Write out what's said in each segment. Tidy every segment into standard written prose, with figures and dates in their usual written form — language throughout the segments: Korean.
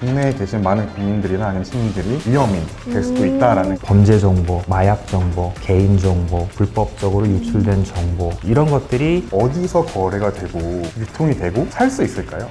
국내에 계신 많은 국민들이나 아니면 시민들이 위험이 될 수도 있다라는 범죄 정보, 마약 정보, 개인 정보, 불법적으로 유출된 정보 이런 것들이 어디서 거래가 되고 유통이 되고 살 수 있을까요?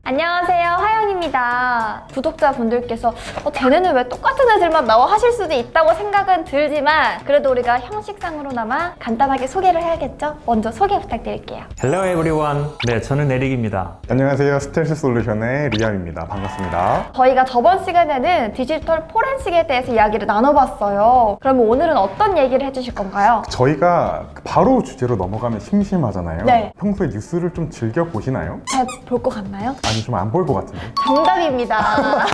안녕하세요, 하영입니다. 구독자분들께서 쟤네는 왜 똑같은 애들만 나와 하실 수도 있다고 생각은 들지만 그래도 우리가 형식상으로나마 간단하게 소개를 해야겠죠? 먼저 소개 부탁드릴게요. Hello everyone. 네, 저는 에릭입니다. 안녕하세요. 스텔스 솔루션의 리암입니다. 반갑습니다. 저희가 저번 시간에는 디지털 포렌식에 대해서 이야기를 나눠봤어요. 그러면 오늘은 어떤 얘기를 해주실 건가요? 저희가 바로 주제로 넘어가면 심심하잖아요. 네. 평소에 뉴스를 좀 즐겨 보시나요? 잘 볼 것 같나요? 아니, 좀 안 볼 것 같은데. 정답입니다.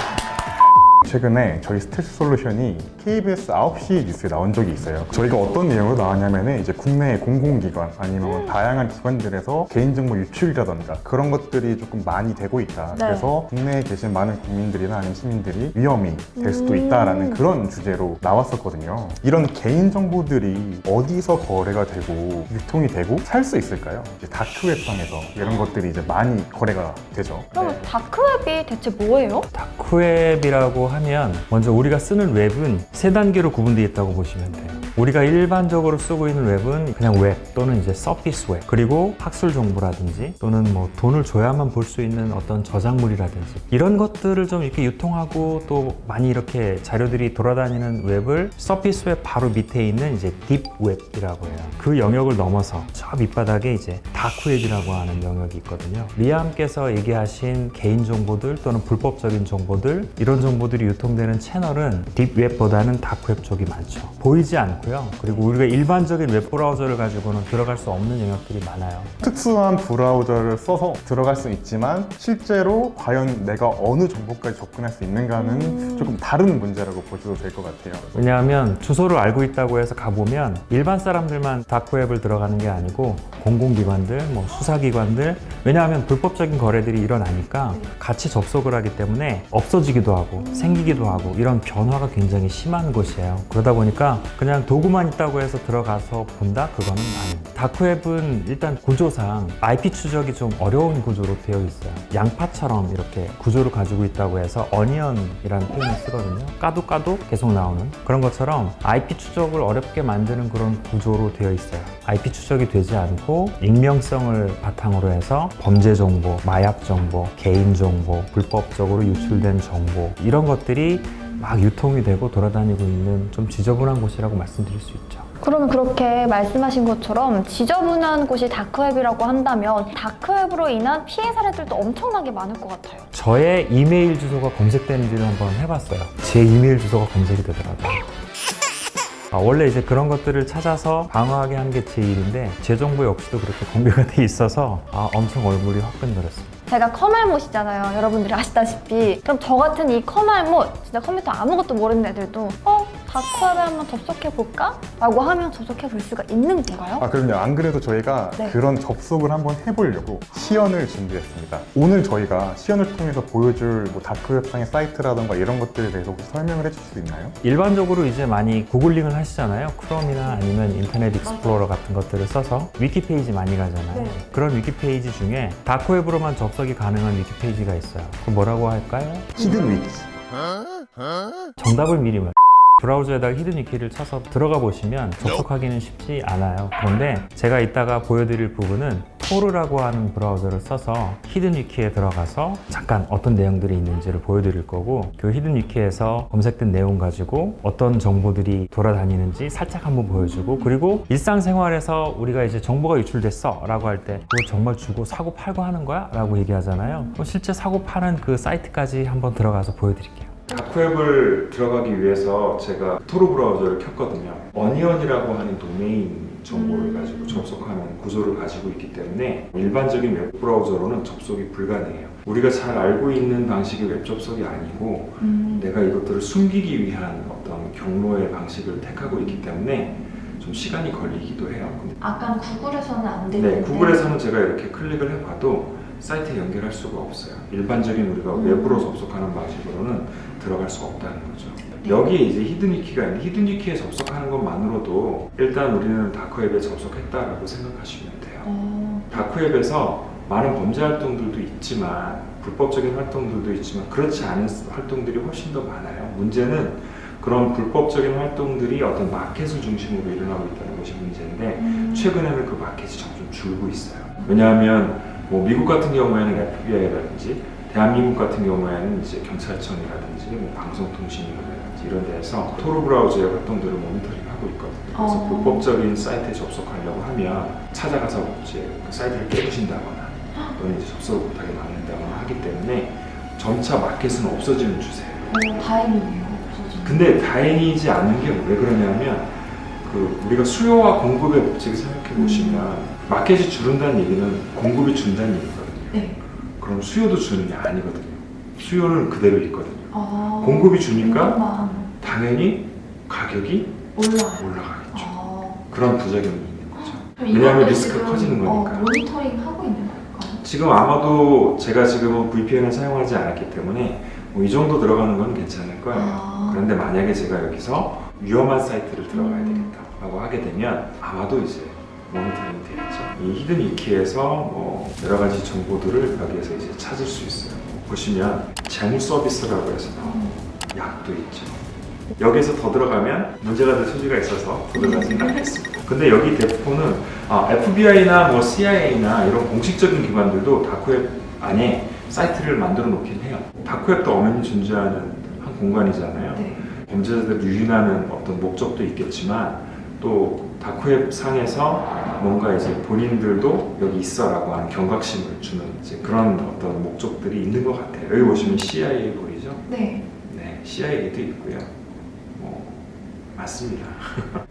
최근에 저희 스텔스 솔루션이 KBS 9시 뉴스에 나온 적이 있어요. 저희가 어떤 내용으로 나왔냐면은 이제 국내 공공기관 아니면 다양한 기관들에서 개인정보 유출이라던가 그런 것들이 조금 많이 되고 있다. 네. 그래서 국내에 계신 많은 국민들이나 아니면 시민들이 위험이 될 수도 있다라는 그런 주제로 나왔었거든요. 이런 개인정보들이 어디서 거래가 되고 유통이 되고 살 수 있을까요? 이제 다크웹상에서 이런 것들이 이제 많이 거래가 되죠. 그럼 다크웹이 대체 뭐예요? 다크웹이라고 하면 먼저 우리가 쓰는 웹은 세 단계로 구분되어 있다고 보시면 돼요. 우리가 일반적으로 쓰고 있는 웹은 그냥 웹 또는 이제 서피스 웹, 그리고 학술 정보라든지 또는 뭐 돈을 줘야만 볼 수 있는 어떤 저작물이라든지 이런 것들을 좀 이렇게 유통하고 또 많이 이렇게 자료들이 돌아다니는 웹을 서피스 웹 바로 밑에 있는 이제 딥 웹이라고 해요. 그 영역을 넘어서 저 밑바닥에 이제 다크 웹이라고 하는 영역이 있거든요. 리암께서 얘기하신 개인 정보들 또는 불법적인 정보들, 이런 정보들이 유통되는 채널은 딥웹보다는 다크웹 쪽이 많죠. 보이지 않고요. 그리고 우리가 일반적인 웹브라우저를 가지고는 들어갈 수 없는 영역들이 많아요. 특수한 브라우저를 써서 들어갈 수 있지만 실제로 과연 내가 어느 정보까지 접근할 수 있는가는 조금 다른 문제라고 보셔도 될 것 같아요. 왜냐하면 주소를 알고 있다고 해서 가보면 일반 사람들만 다크웹을 들어가는 게 아니고 공공기관들, 뭐 수사기관들, 왜냐하면 불법적인 거래들이 일어나니까 같이 접속을 하기 때문에 없어지기도 하고 생기기도 하고 이런 변화가 굉장히 심한 곳이에요. 그러다 보니까 그냥 도구만 있다고 해서 들어가서 본다? 그거는 아닙니다. 다크웹은 일단 구조상 IP 추적이 좀 어려운 구조로 되어 있어요. 양파처럼 이렇게 구조를 가지고 있다고 해서 어니언이라는 표현을 쓰거든요. 까도 계속 나오는 그런 것처럼 IP 추적을 어렵게 만드는 그런 구조로 되어 있어요. IP 추적이 되지 않고 익명성을 바탕으로 해서 범죄 정보, 마약 정보, 개인 정보, 불법적으로 유출된 정보 이런 것들이 막 유통이 되고 돌아다니고 있는 좀 지저분한 곳이라고 말씀드릴 수 있죠. 그러면 그렇게 말씀하신 것처럼 지저분한 곳이 다크웹이라고 한다면 다크웹으로 인한 피해 사례들도 엄청나게 많을 것 같아요. 저의 이메일 주소가 검색되는지를 한번 해봤어요. 제 이메일 주소가 검색이 되더라고요. 원래 이제 그런 것들을 찾아서 방어하게 하는 게 제 일인데 제 정보 역시도 그렇게 공개가 돼 있어서 엄청 얼굴이 화끈거렸습니다. 제가 커말못이잖아요. 여러분들이 아시다시피. 그럼 저 같은 이 커말못, 진짜 컴퓨터 아무것도 모르는 애들도 다크웹에 한번 접속해볼까? 라고 하면 접속해볼 수가 있는 건가요? 그럼요. 안 그래도 저희가 네. 그런 접속을 한번 해보려고 시연을 준비했습니다. 오늘 저희가 시연을 통해서 보여줄 뭐 다크웹상의 사이트라던가 이런 것들에 대해서 혹시 설명을 해줄 수 있나요? 일반적으로 이제 많이 구글링을 하시잖아요. 크롬이나 아니면 인터넷 익스플로러 같은 것들을 써서 위키페이지 많이 가잖아요. 네. 그런 위키페이지 중에 다크웹으로만 접속이 가능한 위키페이지가 있어요. 그럼 뭐라고 할까요? 히든 위키. 정답을 미리 브라우저에다가 히든 위키를 쳐서 들어가 보시면 접속하기는 쉽지 않아요. 그런데 제가 이따가 보여드릴 부분은 토르라고 하는 브라우저를 써서 히든 위키에 들어가서 잠깐 어떤 내용들이 있는지를 보여드릴 거고, 그 히든 위키에서 검색된 내용 가지고 어떤 정보들이 돌아다니는지 살짝 한번 보여주고, 그리고 일상생활에서 우리가 이제 정보가 유출됐어 라고 할 때 그거 정말 주고 사고 팔고 하는 거야? 라고 얘기하잖아요. 그럼 실제 사고 파는 그 사이트까지 한번 들어가서 보여드릴게요. 다크웹을 들어가기 위해서 제가 토르 브라우저를 켰거든요. 어니언이라고 하는 도메인 정보를 가지고 접속하는 구조를 가지고 있기 때문에 일반적인 웹 브라우저로는 접속이 불가능해요. 우리가 잘 알고 있는 방식의 웹 접속이 아니고 내가 이것들을 숨기기 위한 어떤 경로의 방식을 택하고 있기 때문에 좀 시간이 걸리기도 해요. 아까 구글에서는 안 되는데 네, 구글에서는 제가 이렇게 클릭을 해봐도 사이트에 연결할 수가 없어요. 일반적인 우리가 웹으로 접속하는 방식으로는 들어갈 수가 없다는 거죠. 여기에 이제 히든위키가 있는데 히든위키에 접속하는 것만으로도 일단 우리는 다크웹에 접속했다라고 생각하시면 돼요. 다크웹에서 많은 범죄 활동들도 있지만 불법적인 활동들도 있지만 그렇지 않은 활동들이 훨씬 더 많아요. 문제는 그런 불법적인 활동들이 어떤 마켓을 중심으로 일어나고 있다는 것이 문제인데 최근에는 그 마켓이 점점 줄고 있어요. 왜냐하면 뭐 미국 같은 경우에는 FBI라든지 대한민국 같은 경우에는 이제 경찰청이라든지 뭐 방송통신이라든지 이런 데에서 토르 브라우저의 활동들을 모니터링하고 있거든요. 그래서 불법적인 사이트에 접속하려고 하면 찾아가서 이제 그 사이트를 깨부신다거나 또는 이제 접속을 못하게 만든다거나 하기 때문에 점차 마켓은 없어지는 추세예요. 다행이네요. 근데 다행이지 않은 게 왜 그러냐면 그 우리가 수요와 공급의 법칙을 생각해 보시면 마켓이 줄은다는 얘기는 공급이 준다는 얘기거든요. 네. 그럼 수요도 주는 게 아니거든요. 수요는 그대로 있거든요. 공급이 주니까 당연히 가격이 올라가겠죠. 그런 부작용이 있는 거죠. 왜냐하면 리스크가 커지는 거니까. 모니터링 하고 있는 걸까요? 지금 아마도 제가 지금은 VPN을 사용하지 않았기 때문에 뭐 이 정도 들어가는 건 괜찮을 거예요. 그런데 만약에 제가 여기서 위험한 사이트를 들어가야 되겠다라고 하게 되면 아마도 이제 모니터링이 되겠죠. 이 히든위키에서 뭐 여러 가지 정보들을 여기에서 이제 찾을 수 있어요. 보시면 재무 서비스라고 해서 약도 있죠. 여기서 더 들어가면 문제가 될 소지가 있어서 더 들어가지는 않겠습니다. 근데 여기 대포는 FBI나 뭐 CIA나 이런 공식적인 기관들도 다크웹 안에 사이트를 만들어 놓긴 해요. 다크웹도 엄연히 존재하는 한 공간이잖아요. 네. 범죄자들을 유인하는 어떤 목적도 있겠지만 또 다크웹 상에서 뭔가 이제 본인들도 여기 있어라고 하는 경각심을 주는 이제 그런 어떤 목적들이 있는 것 같아요. 여기 보시면 CIA 보이죠? 네. 네, CIA도 있고요. 맞습니다.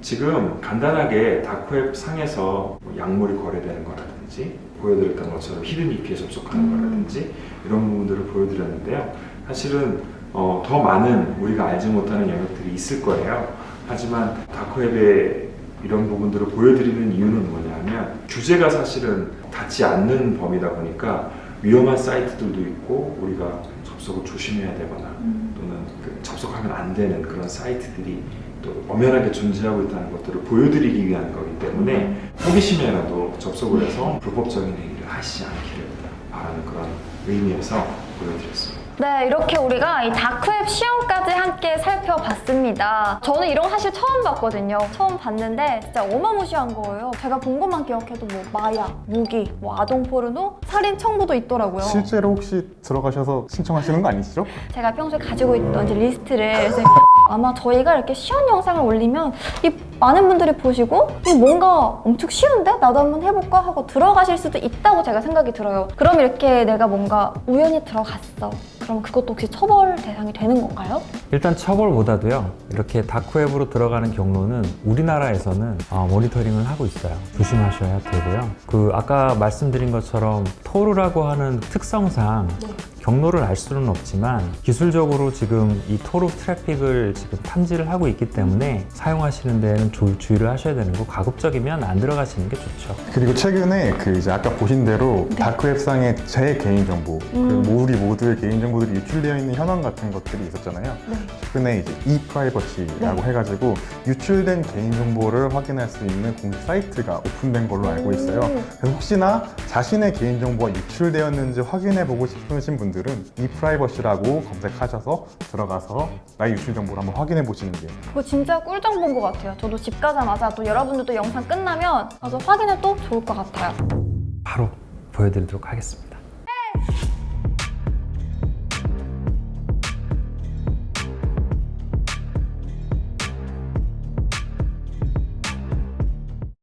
지금 간단하게 다크웹 상에서 뭐 약물이 거래되는 거라든지 보여드렸던 것처럼 히든위키에 접속하는 거라든지 이런 부분들을 보여드렸는데요. 사실은 더 많은 우리가 알지 못하는 영역들이 있을 거예요. 하지만 다크웹의 이런 부분들을 보여드리는 이유는 뭐냐면 규제가 사실은 닿지 않는 범위다 보니까 위험한 사이트들도 있고 우리가 접속을 조심해야 되거나 또는 접속하면 안 되는 그런 사이트들이 또 엄연하게 존재하고 있다는 것들을 보여드리기 위한 거기 때문에 호기심에라도 접속을 해서 불법적인 행위를 하시지 않기를 바라는 그런 의미에서 보여드렸습니다. 네, 이렇게 우리가 이 다크웹 시험까지 함께 살펴봤습니다. 저는 이런 거 사실 처음 봤거든요. 처음 봤는데 진짜 어마무시한 거예요. 제가 본 것만 기억해도 뭐 마약, 무기, 뭐 아동 포르노, 살인 청부도 있더라고요. 실제로 혹시 들어가셔서 신청하시는 거 아니시죠? 제가 평소에 가지고 있던 이제 리스트를 그래서 아마 저희가 이렇게 시험 영상을 올리면 이 많은 분들이 보시고 뭔가 엄청 쉬운데? 나도 한번 해볼까? 하고 들어가실 수도 있다고 제가 생각이 들어요. 그럼 이렇게 내가 뭔가 우연히 들어갔어. 그럼 그것도 혹시 처벌 대상이 되는 건가요? 일단 처벌보다도요, 이렇게 다크웹으로 들어가는 경로는 우리나라에서는 모니터링을 하고 있어요. 조심하셔야 되고요. 아까 말씀드린 것처럼 토르라고 하는 특성상 경로를 알 수는 없지만 기술적으로 지금 이 토르 트래픽을 지금 탐지를 하고 있기 때문에 사용하시는 데는 주의를 하셔야 되는 거, 가급적이면 안 들어가시는 게 좋죠. 그리고 최근에 이제 아까 보신 대로 다크웹상에 제 개인정보, 그리고 우리 모두의 개인정보들이 유출되어 있는 현황 같은 것들이 있었잖아요. 최근에 이제 ePrivacy라고 해가지고 유출된 개인정보를 확인할 수 있는 공식 사이트가 오픈된 걸로 알고 있어요. 그래서 혹시나 자신의 개인정보가 유출되었는지 확인해보고 싶으신 분들은 ePrivacy라고 검색하셔서 들어가서 나의 유출 정보를 한번 확인해 보시는 게 그거 진짜 꿀 정보인 것 같아요. 저도 집 가자마자 또 여러분들도 영상 끝나면 가서 확인해도 좋을 것 같아요. 바로 보여드리도록 하겠습니다.